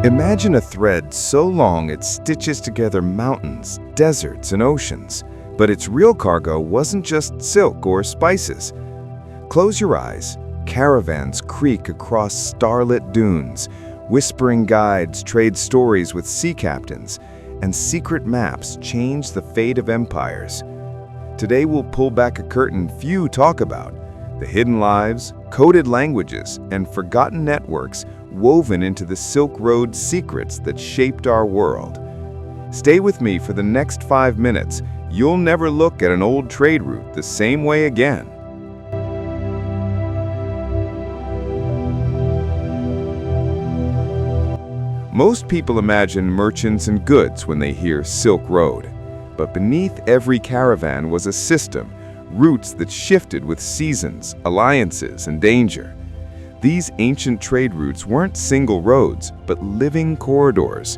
Imagine a thread so long it stitches together mountains, deserts, and oceans. But its real cargo wasn't just silk or spices. Close your eyes. Caravans creak across starlit dunes. Whispering guides trade stories with sea captains. And secret maps change the fate of empires. Today we'll pull back a curtain few talk about. The hidden lives, coded languages, and forgotten networks woven into the Silk Road secrets that shaped our world. Stay with me for the next 5 minutes. You'll never look at an old trade route the same way again. Most people imagine merchants and goods when they hear Silk Road. But beneath every caravan was a system, routes that shifted with seasons, alliances, and danger. These ancient trade routes weren't single roads, but living corridors.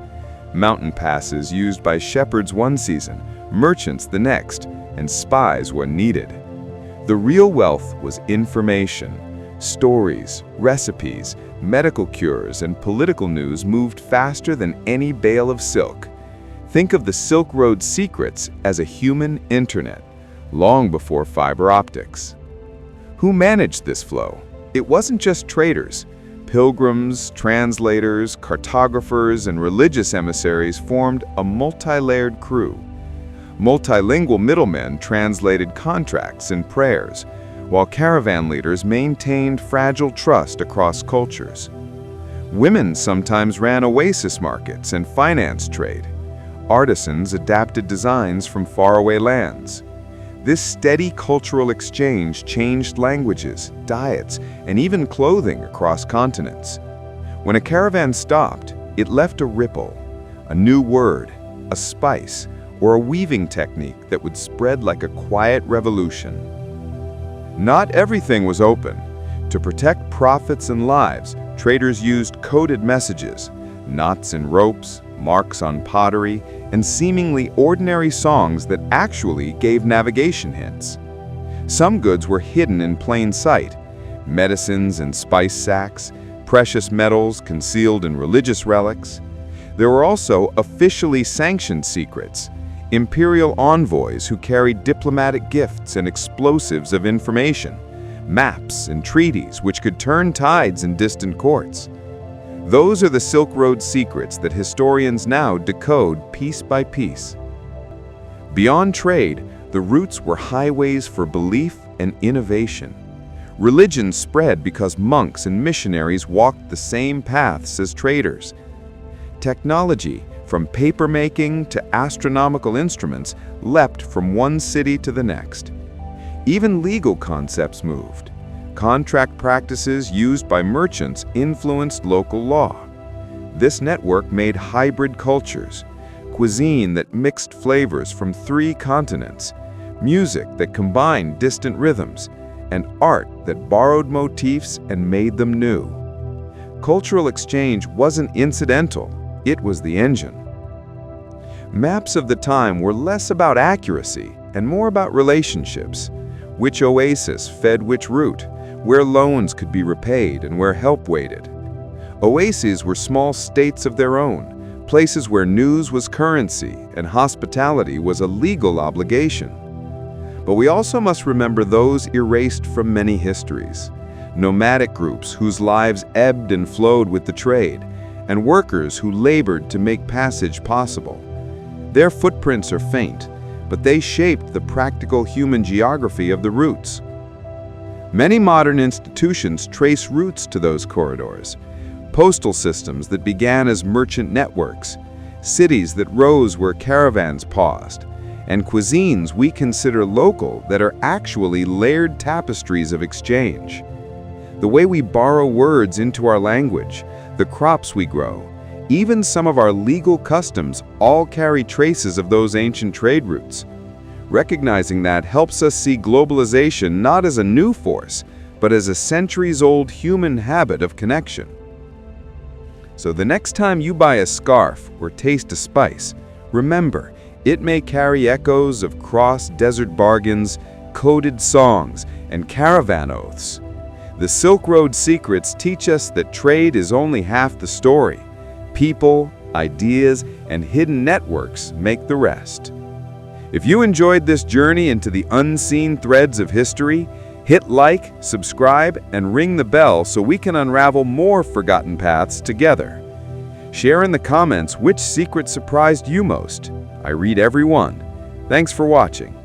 Mountain passes used by shepherds one season, merchants the next, and spies when needed. The real wealth was information. Stories, recipes, medical cures, and political news moved faster than any bale of silk. Think of the Silk Road secrets as a human internet, long before fiber optics. Who managed this flow? It wasn't just traders. Pilgrims, translators, cartographers, and religious emissaries formed a multi-layered crew. Multilingual middlemen translated contracts and prayers, while caravan leaders maintained fragile trust across cultures. Women sometimes ran oasis markets and finance trade. Artisans adapted designs from faraway lands. This steady cultural exchange changed languages, diets, and even clothing across continents. When a caravan stopped, it left a ripple, a new word, a spice, or a weaving technique that would spread like a quiet revolution. Not everything was open. To protect profits and lives, traders used coded messages, knots in ropes, marks on pottery, and seemingly ordinary songs that actually gave navigation hints. Some goods were hidden in plain sight, medicines in spice sacks, precious metals concealed in religious relics. There were also officially sanctioned secrets, imperial envoys who carried diplomatic gifts and explosives of information, maps and treaties which could turn tides in distant courts. Those are the Silk Road secrets that historians now decode piece by piece. Beyond trade, the routes were highways for belief and innovation. Religion spread because monks and missionaries walked the same paths as traders. Technology, from papermaking to astronomical instruments, leapt from one city to the next. Even legal concepts moved. Contract practices used by merchants influenced local law. This network made hybrid cultures, cuisine that mixed flavors from 3 continents, music that combined distant rhythms, and art that borrowed motifs and made them new. Cultural exchange wasn't incidental, it was the engine. Maps of the time were less about accuracy and more about relationships. Which oasis fed which route, where loans could be repaid and where help waited. Oases were small states of their own, places where news was currency and hospitality was a legal obligation. But we also must remember those erased from many histories. Nomadic groups whose lives ebbed and flowed with the trade, and workers who labored to make passage possible. Their footprints are faint, but they shaped the practical human geography of the routes. Many modern institutions trace routes to those corridors. Postal systems that began as merchant networks, cities that rose where caravans paused, and cuisines we consider local that are actually layered tapestries of exchange. The way we borrow words into our language, the crops we grow, even some of our legal customs all carry traces of those ancient trade routes. Recognizing that helps us see globalization not as a new force, but as a centuries-old human habit of connection. So the next time you buy a scarf or taste a spice, remember, it may carry echoes of cross-desert bargains, coded songs, and caravan oaths. The Silk Road secrets teach us that trade is only half the story. People, ideas, and hidden networks make the rest. If you enjoyed this journey into the unseen threads of history, hit like, subscribe, and ring the bell so we can unravel more forgotten paths together. Share in the comments which secret surprised you most. I read every one. Thanks for watching.